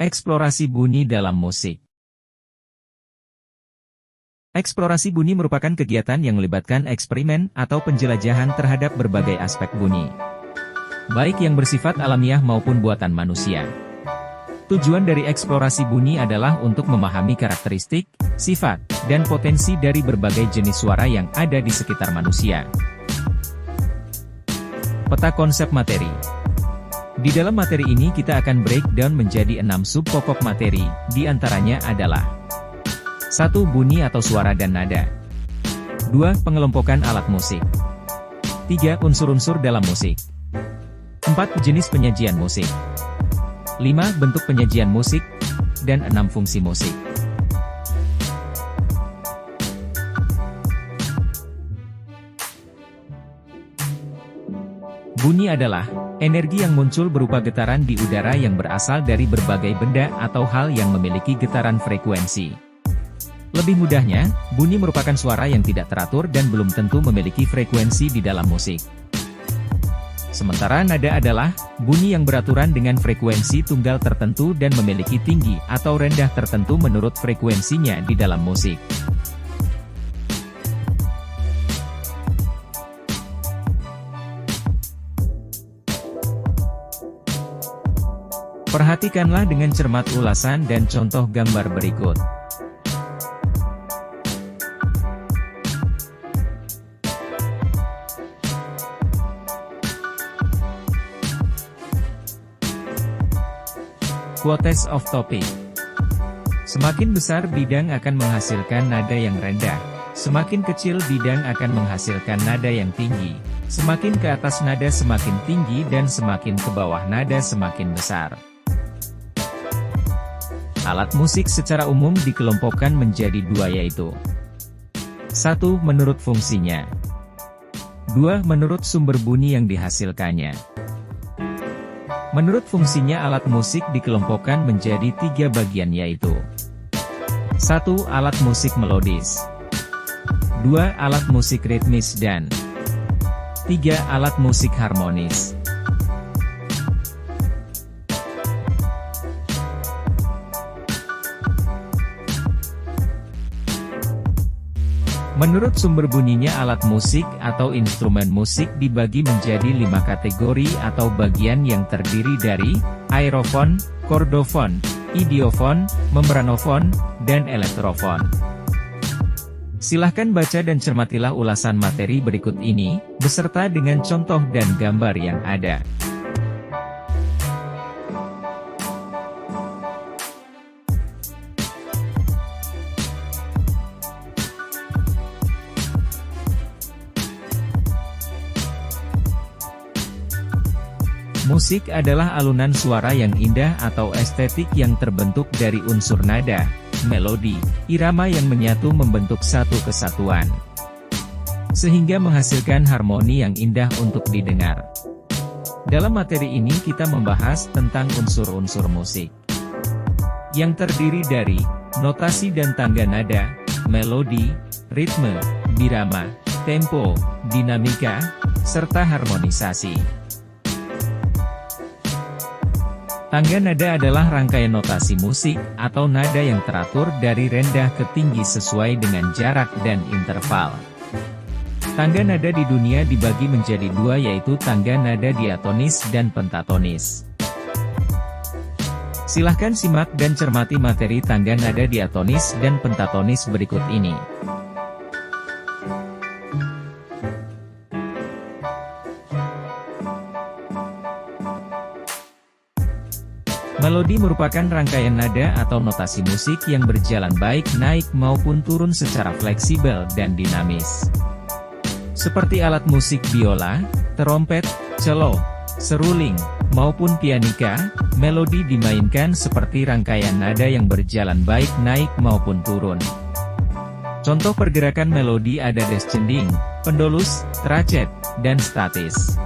Eksplorasi bunyi dalam musik. Eksplorasi bunyi merupakan kegiatan yang melibatkan eksperimen atau penjelajahan terhadap berbagai aspek bunyi, baik yang bersifat alamiah maupun buatan manusia. Tujuan dari eksplorasi bunyi adalah untuk memahami karakteristik, sifat, dan potensi dari berbagai jenis suara yang ada di sekitar manusia. Peta konsep materi. Di dalam materi ini kita akan breakdown menjadi 6 sub pokok materi, di antaranya adalah 1. Bunyi atau suara dan nada. 2. Pengelompokan alat musik. 3. Unsur-unsur dalam musik. 4. Jenis penyajian musik. 5. Bentuk penyajian musik. Dan 6. Fungsi musik. Bunyi adalah energi yang muncul berupa getaran di udara yang berasal dari berbagai benda atau hal yang memiliki getaran frekuensi. Lebih mudahnya, bunyi merupakan suara yang tidak teratur dan belum tentu memiliki frekuensi di dalam musik. Sementara nada adalah bunyi yang beraturan dengan frekuensi tunggal tertentu dan memiliki tinggi atau rendah tertentu menurut frekuensinya di dalam musik. Perhatikanlah dengan cermat ulasan dan contoh gambar berikut. Quotes of topic. Semakin besar bidang akan menghasilkan nada yang rendah, semakin kecil bidang akan menghasilkan nada yang tinggi, semakin ke atas nada semakin tinggi dan semakin ke bawah nada semakin besar. Alat musik secara umum dikelompokkan menjadi 2 yaitu 1. Menurut fungsinya. 2. Menurut sumber bunyi yang dihasilkannya. Menurut fungsinya alat musik dikelompokkan menjadi 3 bagian yaitu 1. Alat musik melodis. 2. Alat musik ritmis dan 3. Alat musik harmonis. Menurut sumber bunyinya alat musik atau instrumen musik dibagi menjadi 5 kategori atau bagian yang terdiri dari aerofon, kordofon, idiofon, membranofon, dan elektrofon. Silahkan baca dan cermatilah ulasan materi berikut ini, beserta dengan contoh dan gambar yang ada. Musik adalah alunan suara yang indah atau estetik yang terbentuk dari unsur nada, melodi, irama yang menyatu membentuk satu kesatuan, sehingga menghasilkan harmoni yang indah untuk didengar. Dalam materi ini kita membahas tentang unsur-unsur musik, yang terdiri dari notasi dan tangga nada, melodi, ritme, birama, tempo, dinamika, serta harmonisasi. Tangga nada adalah rangkaian notasi musik, atau nada yang teratur dari rendah ke tinggi sesuai dengan jarak dan interval. Tangga nada di dunia dibagi menjadi 2 yaitu tangga nada diatonis dan pentatonis. Silahkan simak dan cermati materi tangga nada diatonis dan pentatonis berikut ini. Melodi merupakan rangkaian nada atau notasi musik yang berjalan baik naik maupun turun secara fleksibel dan dinamis. Seperti alat musik biola, terompet, cello, seruling, maupun pianika, melodi dimainkan seperti rangkaian nada yang berjalan baik naik maupun turun. Contoh pergerakan melodi ada descending, pendolus, tracet, dan statis.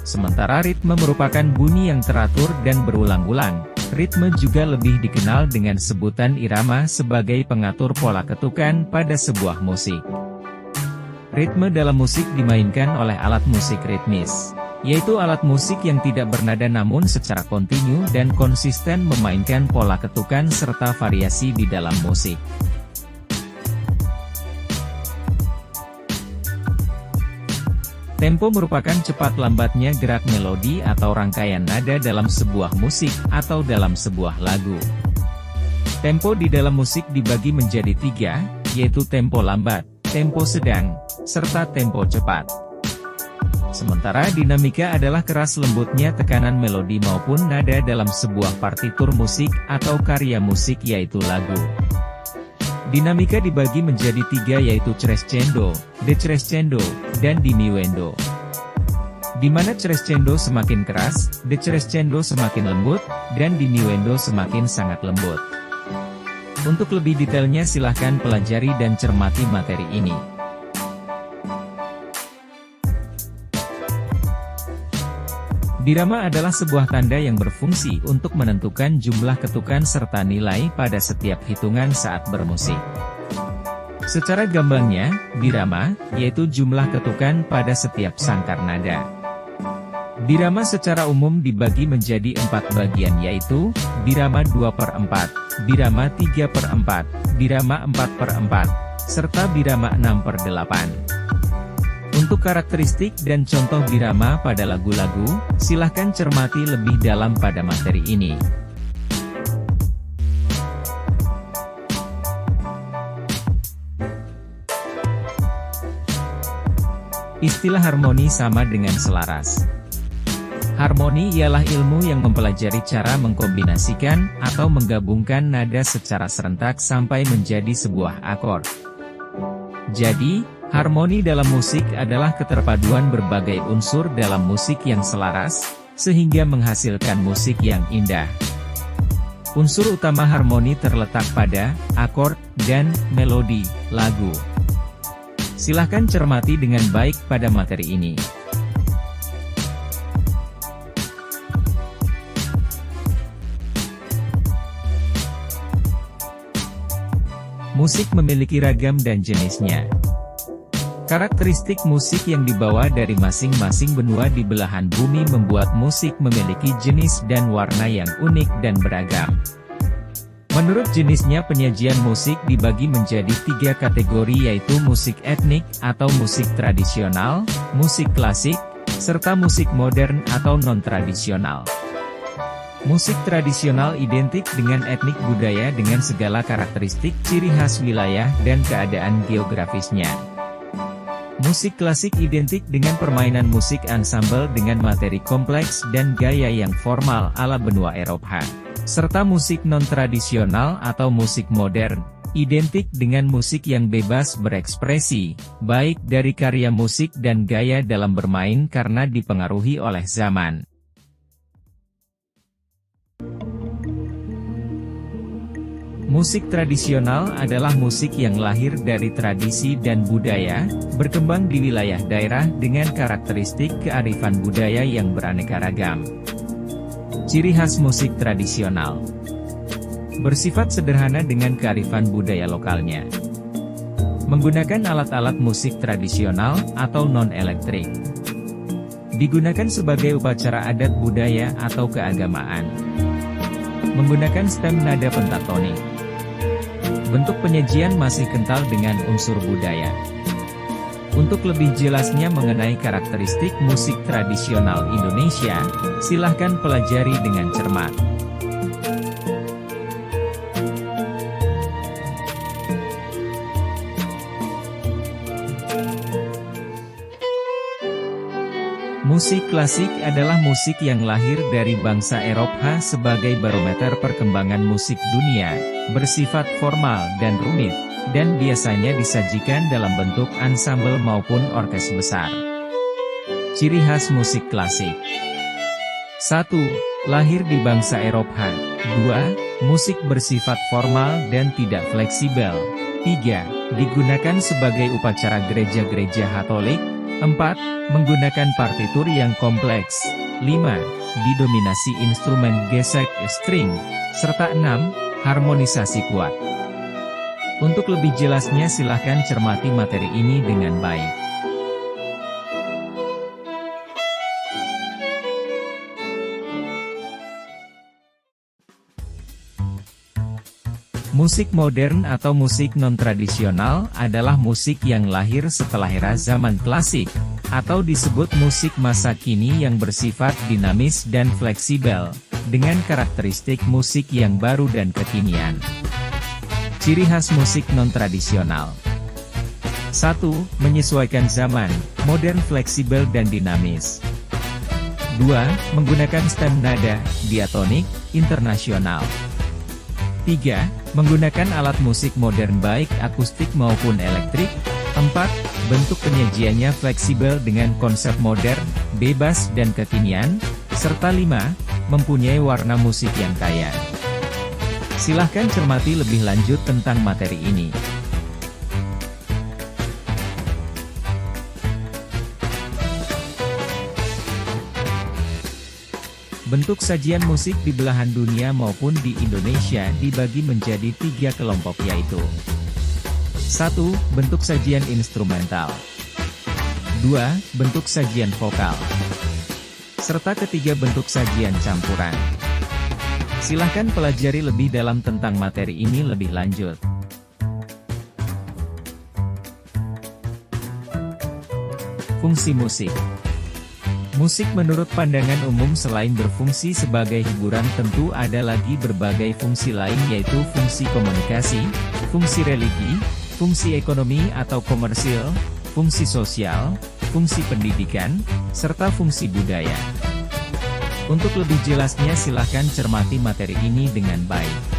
Sementara ritme merupakan bunyi yang teratur dan berulang-ulang. Ritme juga lebih dikenal dengan sebutan irama sebagai pengatur pola ketukan pada sebuah musik. Ritme dalam musik dimainkan oleh alat musik ritmis, yaitu alat musik yang tidak bernada namun secara kontinu dan konsisten memainkan pola ketukan serta variasi di dalam musik. Tempo merupakan cepat lambatnya gerak melodi atau rangkaian nada dalam sebuah musik atau dalam sebuah lagu. Tempo di dalam musik dibagi menjadi 3, yaitu tempo lambat, tempo sedang, serta tempo cepat. Sementara dinamika adalah keras lembutnya tekanan melodi maupun nada dalam sebuah partitur musik atau karya musik yaitu lagu. Dinamika dibagi menjadi 3 yaitu crescendo, decrescendo, dan diminuendo. Di mana crescendo semakin keras, decrescendo semakin lembut, dan diminuendo semakin sangat lembut. Untuk lebih detailnya silahkan pelajari dan cermati materi ini. Birama adalah sebuah tanda yang berfungsi untuk menentukan jumlah ketukan serta nilai pada setiap hitungan saat bermusik. Secara gamblangnya, birama, yaitu jumlah ketukan pada setiap sangkar nada. Birama secara umum dibagi menjadi 4 bagian yaitu, birama 2/4, birama 3/4, birama 4/4, serta birama 6/8. Untuk karakteristik dan contoh birama pada lagu-lagu, silahkan cermati lebih dalam pada materi ini. Istilah harmoni sama dengan selaras. Harmoni ialah ilmu yang mempelajari cara mengkombinasikan atau menggabungkan nada secara serentak sampai menjadi sebuah akord. Jadi, harmoni dalam musik adalah keterpaduan berbagai unsur dalam musik yang selaras, sehingga menghasilkan musik yang indah. Unsur utama harmoni terletak pada akord dan melodi lagu. Silahkan cermati dengan baik pada materi ini. Musik memiliki ragam dan jenisnya. Karakteristik musik yang dibawa dari masing-masing benua di belahan bumi membuat musik memiliki jenis dan warna yang unik dan beragam. Menurut jenisnya penyajian musik dibagi menjadi 3 kategori yaitu musik etnik atau musik tradisional, musik klasik, serta musik modern atau non-tradisional. Musik tradisional identik dengan etnik budaya dengan segala karakteristik ciri khas wilayah dan keadaan geografisnya. Musik klasik identik dengan permainan musik ansambel dengan materi kompleks dan gaya yang formal ala benua Eropa. Serta musik non-tradisional atau musik modern, identik dengan musik yang bebas berekspresi, baik dari karya musik dan gaya dalam bermain karena dipengaruhi oleh zaman. Musik tradisional adalah musik yang lahir dari tradisi dan budaya, berkembang di wilayah daerah dengan karakteristik kearifan budaya yang beraneka ragam. Ciri khas musik tradisional bersifat sederhana dengan kearifan budaya lokalnya. Menggunakan alat-alat musik tradisional atau non-elektrik. Digunakan sebagai upacara adat budaya atau keagamaan. Menggunakan stem nada pentatonik. Bentuk penyajian masih kental dengan unsur budaya. Untuk lebih jelasnya mengenai karakteristik musik tradisional Indonesia, silahkan pelajari dengan cermat. Musik klasik adalah musik yang lahir dari bangsa Eropa sebagai barometer perkembangan musik dunia, bersifat formal dan rumit, dan biasanya disajikan dalam bentuk ansambel maupun orkes besar. Ciri khas musik klasik. 1. Lahir di bangsa Eropa. 2. Musik bersifat formal dan tidak fleksibel. 3. Digunakan sebagai upacara gereja-gereja Katolik. 4. Menggunakan partitur yang kompleks. 5. Didominasi instrumen gesek string. Serta 6. Harmonisasi kuat. Untuk lebih jelasnya silahkan cermati materi ini dengan baik. Musik modern atau musik non-tradisional adalah musik yang lahir setelah era zaman klasik, atau disebut musik masa kini yang bersifat dinamis dan fleksibel, dengan karakteristik musik yang baru dan kekinian. Ciri khas musik non-tradisional. 1. Menyesuaikan zaman, modern, fleksibel dan dinamis. 2. Menggunakan stem nada, diatonik, internasional. 3. Menggunakan alat musik modern baik akustik maupun elektrik. 4. Bentuk penyajiannya fleksibel dengan konsep modern, bebas dan kekinian. Serta 5. Mempunyai warna musik yang kaya. Silahkan cermati lebih lanjut tentang materi ini. Bentuk sajian musik di belahan dunia maupun di Indonesia dibagi menjadi 3 kelompok yaitu 1. Bentuk sajian instrumental. 2. Bentuk sajian vokal. Serta ketiga bentuk sajian campuran. Silahkan pelajari lebih dalam tentang materi ini lebih lanjut. Fungsi musik. Musik menurut pandangan umum selain berfungsi sebagai hiburan tentu ada lagi berbagai fungsi lain yaitu fungsi komunikasi, fungsi religi, fungsi ekonomi atau komersil, fungsi sosial, fungsi pendidikan, serta fungsi budaya. Untuk lebih jelasnya silahkan cermati materi ini dengan baik.